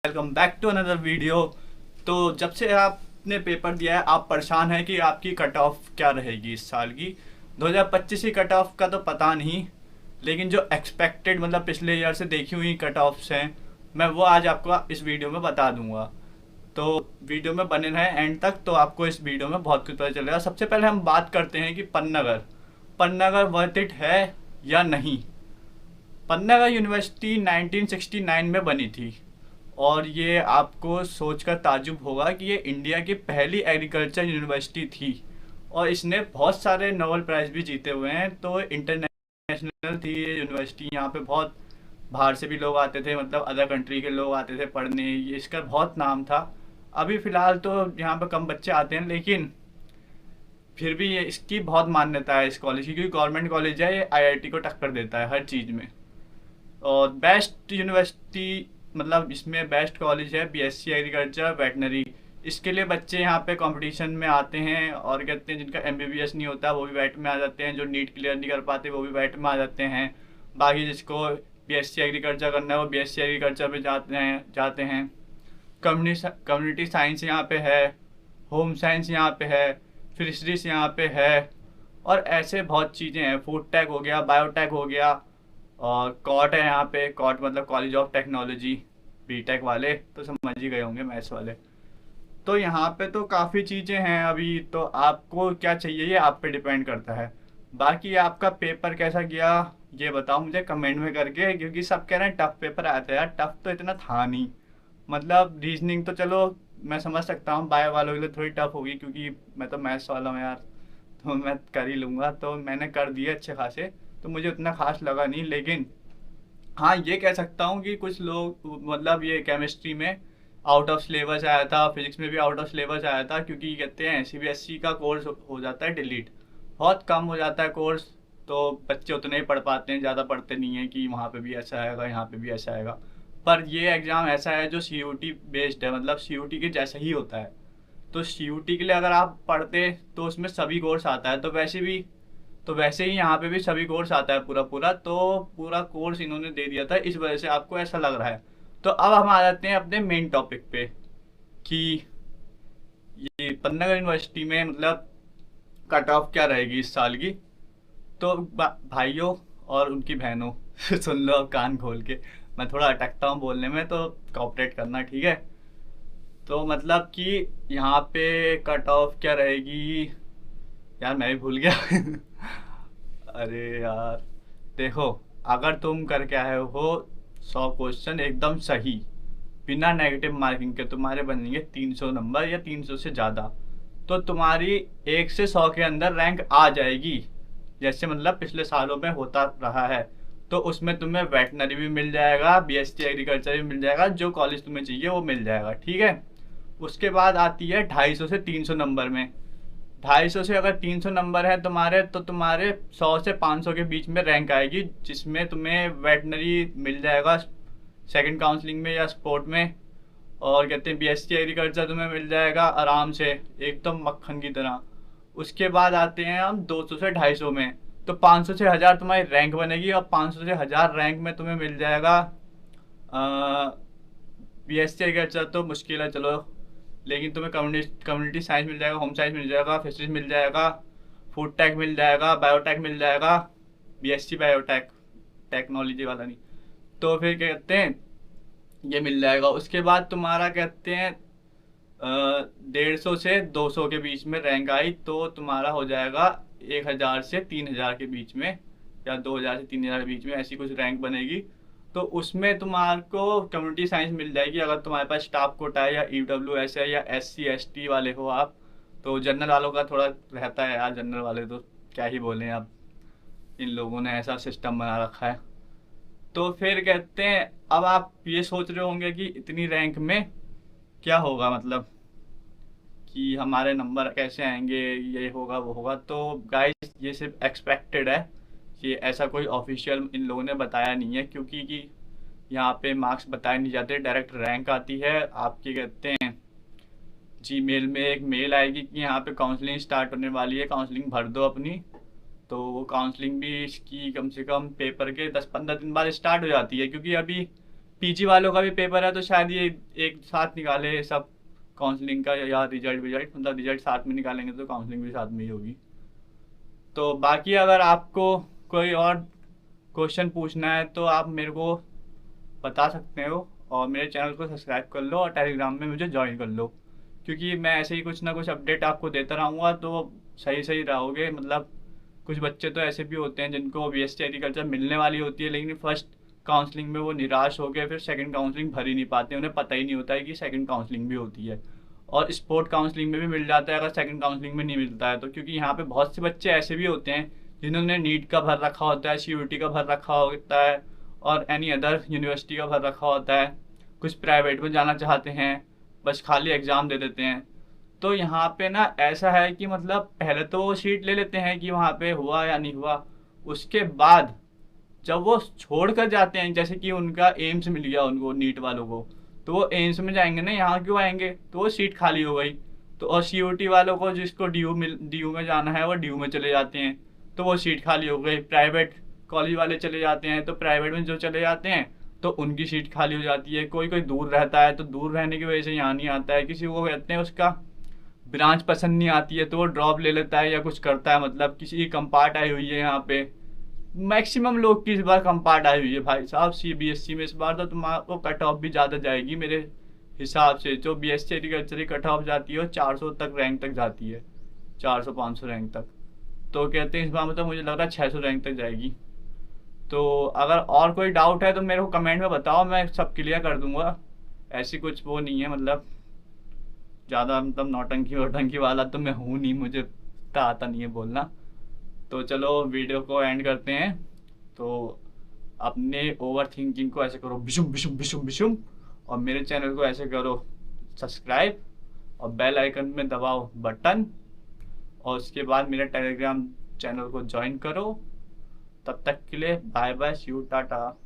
Welcome back to another video. तो जब से आपने पेपर दिया है आप परेशान हैं कि आपकी कट ऑफ क्या रहेगी इस साल की। 2025 की कट ऑफ का तो पता नहीं, लेकिन जो एक्सपेक्टेड मतलब पिछले ईयर से देखी हुई कट ऑफ्स हैं मैं वो आज आपको इस वीडियो में बता दूंगा। तो वीडियो में बने रहें एंड तक, तो आपको इस वीडियो में बहुत कुछ पता चलेगा। सबसे पहले हम बात करते हैं कि पन्नागर पन्नागर वर्थ इट है या नहीं। पन्नागर यूनिवर्सिटी 1969 में बनी थी और ये आपको सोचकर ताज्जुब होगा कि ये इंडिया की पहली एग्रीकल्चर यूनिवर्सिटी थी और इसने बहुत सारे नोबेल प्राइज़ भी जीते हुए हैं। तो इंटरनेशनल थी ये यूनिवर्सिटी, यहाँ पे बहुत बाहर से भी लोग आते थे, मतलब अदर कंट्री के लोग आते थे पढ़ने, ये इसका बहुत नाम था। अभी फ़िलहाल तो यहाँ पे कम बच्चे आते हैं, लेकिन फिर भी ये इसकी बहुत मान्यता है इस कॉलेज की, क्योंकि गवर्नमेंट कॉलेज है, ये आईआईटी को टक्कर देता है हर चीज़ में। और बेस्ट यूनिवर्सिटी मतलब इसमें बेस्ट कॉलेज है बीएससी एग्रीकल्चर वेटनरी। इसके लिए बच्चे यहाँ पे कंपटीशन में आते हैं और कहते हैं जिनका एमबीबीएस नहीं होता वो भी वेट में आ जाते हैं, जो नीट क्लियर नहीं कर पाते वो भी वेट में आ जाते हैं। बाकी जिसको बीएससी एग्रीकल्चर करना है वो बीएससी एग्रीकल्चर में जाते हैं। कम्युनिटी साइंस यहाँ पे है, होम साइंस यहाँ पे है, फिशरीज यहाँ पे है और ऐसे बहुत चीज़ें हैं। फूड टेक हो गया, बायोटेक हो गया और कॉट है यहाँ पे। कॉट मतलब कॉलेज ऑफ टेक्नोलॉजी, बीटेक वाले तो समझ ही गए होंगे, मैथ्स वाले। तो यहाँ पे तो काफ़ी चीज़ें हैं। अभी तो आपको क्या चाहिए ये आप पे डिपेंड करता है। बाकी आपका पेपर कैसा गया ये बताओ मुझे कमेंट में करके, क्योंकि सब कह रहे हैं टफ पेपर आया था। यार टफ तो इतना था नहीं, मतलब रीजनिंग तो चलो मैं समझ सकता हूँ, बायो वालों के लिए थोड़ी टफ होगी क्योंकि मैं तो मैथ्स वाला हूँ यार, तो मैं कर ही लूँगा। तो मैंने कर दिए अच्छे खासे, तो मुझे उतना खास लगा नहीं। लेकिन हाँ ये कह सकता हूँ कि कुछ लोग मतलब ये केमिस्ट्री में आउट ऑफ सिलेबस आया था, फिजिक्स में भी आउट ऑफ सिलेबस आया था, क्योंकि कहते हैं सीबीएसई का कोर्स हो जाता है डिलीट, बहुत कम हो जाता है कोर्स। तो बच्चे उतने ही पढ़ पाते हैं, ज़्यादा पढ़ते नहीं हैं कि वहाँ पे भी ऐसा आएगा यहाँ पे भी ऐसा आएगा। पर ये एग्ज़ाम ऐसा है जो सीयूटी बेस्ड है, मतलब सीयूटी के जैसा ही होता है। तो सीयूटी के लिए अगर आप पढ़ते तो उसमें सभी कोर्स आता है, तो वैसे ही यहाँ पे भी सभी कोर्स आता है पूरा पूरा, तो पूरा कोर्स इन्होंने दे दिया था, इस वजह से आपको ऐसा लग रहा है। तो अब हम आ जाते हैं अपने मेन टॉपिक पे कि ये पन्नागर यूनिवर्सिटी में मतलब कट ऑफ क्या रहेगी इस साल की। तो भाइयों और उनकी बहनों सुन लो अब कान खोल के, मैं थोड़ा अटकता हूँ बोलने में तो कोऑपरेट करना, ठीक है। तो मतलब कि यहाँ पे कट ऑफ क्या रहेगी, यार मैं भी भूल गया अरे यार देखो, अगर तुम करके आए हो 100 क्वेश्चन एकदम सही बिना नेगेटिव मार्किंग के, तुम्हारे बनेंगे 300 नंबर या 300 से ज़्यादा, तो तुम्हारी 1 से 100 के अंदर रैंक आ जाएगी, जैसे मतलब पिछले सालों में होता रहा है। तो उसमें तुम्हें वेटनरी भी मिल जाएगा, बीएससी एग्रीकल्चर भी मिल जाएगा, जो कॉलेज तुम्हें चाहिए वो मिल जाएगा, ठीक है। उसके बाद आती है 250 से 300 नंबर में। 250 से अगर 300 नंबर है तुम्हारे, तो तुम्हारे 100 से 500 के बीच में रैंक आएगी, जिसमें तुम्हें वेटनरी मिल जाएगा सेकंड काउंसलिंग में या स्पोर्ट में। और कहते हैं बीएससी एग्रीकल्चर तुम्हें मिल जाएगा आराम से एकदम मक्खन की तरह। उसके बाद आते हैं हम 200 से 250 में, तो 500 से 1000 तुम्हारी रैंक बनेगी और 500 से 1000 रैंक में तुम्हें मिल जाएगा बीएससी एग्रीकल्चर तो मुश्किल है चलो, लेकिन तुम्हें कम्युनिटी साइंस मिल जाएगा, होम साइंस मिल जाएगा, फिशरीज मिल जाएगा, फूड टेक मिल जाएगा, बायोटेक मिल जाएगा, बीएससी बायोटेक, टेक्नोलॉजी वाला नहीं। तो फिर क्या कहते हैं ये मिल जाएगा। उसके बाद तुम्हारा कहते हैं 150 से 200 के बीच में रैंक आई तो तुम्हारा हो जाएगा 1000 से 3000 के बीच में, या 2000 से 3000 के बीच में ऐसी कुछ रैंक बनेगी। तो उसमें तुम्हारे कम्युनिटी साइंस मिल जाएगी अगर तुम्हारे पास स्टाफ कोटा है या ईडब्ल्यूएस है या एससी एसटी वाले हो आप। तो जनरल वालों का थोड़ा रहता है यार, जनरल वाले तो क्या ही बोलें अब, इन लोगों ने ऐसा सिस्टम बना रखा है। तो फिर कहते हैं अब आप ये सोच रहे होंगे कि इतनी रैंक में क्या होगा, मतलब कि हमारे नंबर कैसे आएंगे, ये होगा वो होगा। तो गाइस ये सिर्फ एक्सपेक्टेड है, ये ऐसा कोई ऑफिशियल इन लोगों ने बताया नहीं है, क्योंकि कि यहाँ पे मार्क्स बताए नहीं जाते, डायरेक्ट रैंक आती है आपकी। कहते हैं जीमेल में एक मेल आएगी कि यहाँ पे काउंसलिंग स्टार्ट होने वाली है, काउंसलिंग भर दो अपनी। तो वो काउंसलिंग भी इसकी कम से कम पेपर के 10-15 दिन बाद स्टार्ट हो जाती है, क्योंकि अभी पीजी वालों का भी पेपर है, तो शायद ये एक साथ निकाले सब, काउंसलिंग का या रिजल्ट मतलब रिजल्ट साथ में निकालेंगे तो काउंसलिंग भी साथ में ही होगी। तो बाकी अगर आपको कोई और क्वेश्चन पूछना है तो आप मेरे को बता सकते हो, और मेरे चैनल को सब्सक्राइब कर लो और टेलीग्राम में मुझे ज्वाइन कर लो, क्योंकि मैं ऐसे ही कुछ ना कुछ अपडेट आपको देता रहूँगा, तो सही सही रहोगे। मतलब कुछ बच्चे तो ऐसे भी होते हैं जिनको बीएससी एग्रीकल्चर मिलने वाली होती है, लेकिन फर्स्ट काउंसलिंग में वो निराश हो गए, फिर सेकंड काउंसलिंग भर ही नहीं पाते, उन्हें पता ही नहीं होता है कि सेकंड काउंसलिंग भी होती है। और स्पोर्ट काउंसलिंग में भी मिल जाता है अगर सेकंड काउंसलिंग में नहीं मिलता है तो, क्योंकि यहाँ पे बहुत से बच्चे ऐसे भी होते हैं जिन्होंने नीट का भर रखा होता है, सीयूटी का भर रखा होता है, और एनी अदर यूनिवर्सिटी का भर रखा होता है। कुछ प्राइवेट में जाना चाहते हैं, बस खाली एग्ज़ाम दे देते हैं। तो यहाँ पे ना ऐसा है कि मतलब पहले तो वो सीट ले लेते हैं कि वहाँ पे हुआ या नहीं हुआ, उसके बाद जब वो छोड़ कर जाते हैं, जैसे कि उनका एम्स मिल गया उनको, नीट वालों को, तो वो एम्स में जाएंगे ना, यहाँ क्यों आएंगे, तो वो सीट खाली हो गई। तो और सीयूटी वालों को जिसको डी में जाना है वो डी में चले जाते हैं, तो वो सीट खाली हो गई। प्राइवेट कॉलेज वाले चले जाते हैं तो प्राइवेट में जो चले जाते हैं तो उनकी सीट खाली हो जाती है। कोई कोई दूर रहता है तो दूर रहने की वजह से यहाँ नहीं आता है, किसी को कहते हैं उसका ब्रांच पसंद नहीं आती है तो वो ड्रॉप ले लेता है या कुछ करता है। मतलब किसी की कंपार्ट आई हुई है यहाँ पे, मैक्सिमम लोग की इस बार कंपार्ट आई हुई है भाई साहब सीबीएसई में। इस बार तो तुम्हारा कट ऑफ भी ज़्यादा जाएगी मेरे हिसाब से। जो बीएससी एग्रीकल्चर की कट ऑफ जाती है वो 400 तक रैंक तक जाती है, 400-500 रैंक तक। तो कहते हैं इस बार मतलब मुझे लग रहा है 600 रैंक तक जाएगी। तो अगर और कोई डाउट है तो मेरे को कमेंट में बताओ, मैं सब क्लियर कर दूंगा। ऐसी कुछ वो नहीं है, मतलब ज़्यादा मतलब नौटंकी वोटंकी वाला तो मैं हूँ नहीं, मुझे इतना आता नहीं है बोलना। तो चलो वीडियो को एंड करते हैं। तो अपने ओवर थिंकिंग को ऐसे करो बिशुम बिशुम बिशुम बिशुम, और मेरे चैनल को ऐसे करो सब्सक्राइब, और बेल आइकन में दबाओ बटन, और उसके बाद मेरे टेलीग्राम चैनल को ज्वाइन करो। तब तक के लिए bye bye, see you, Tata.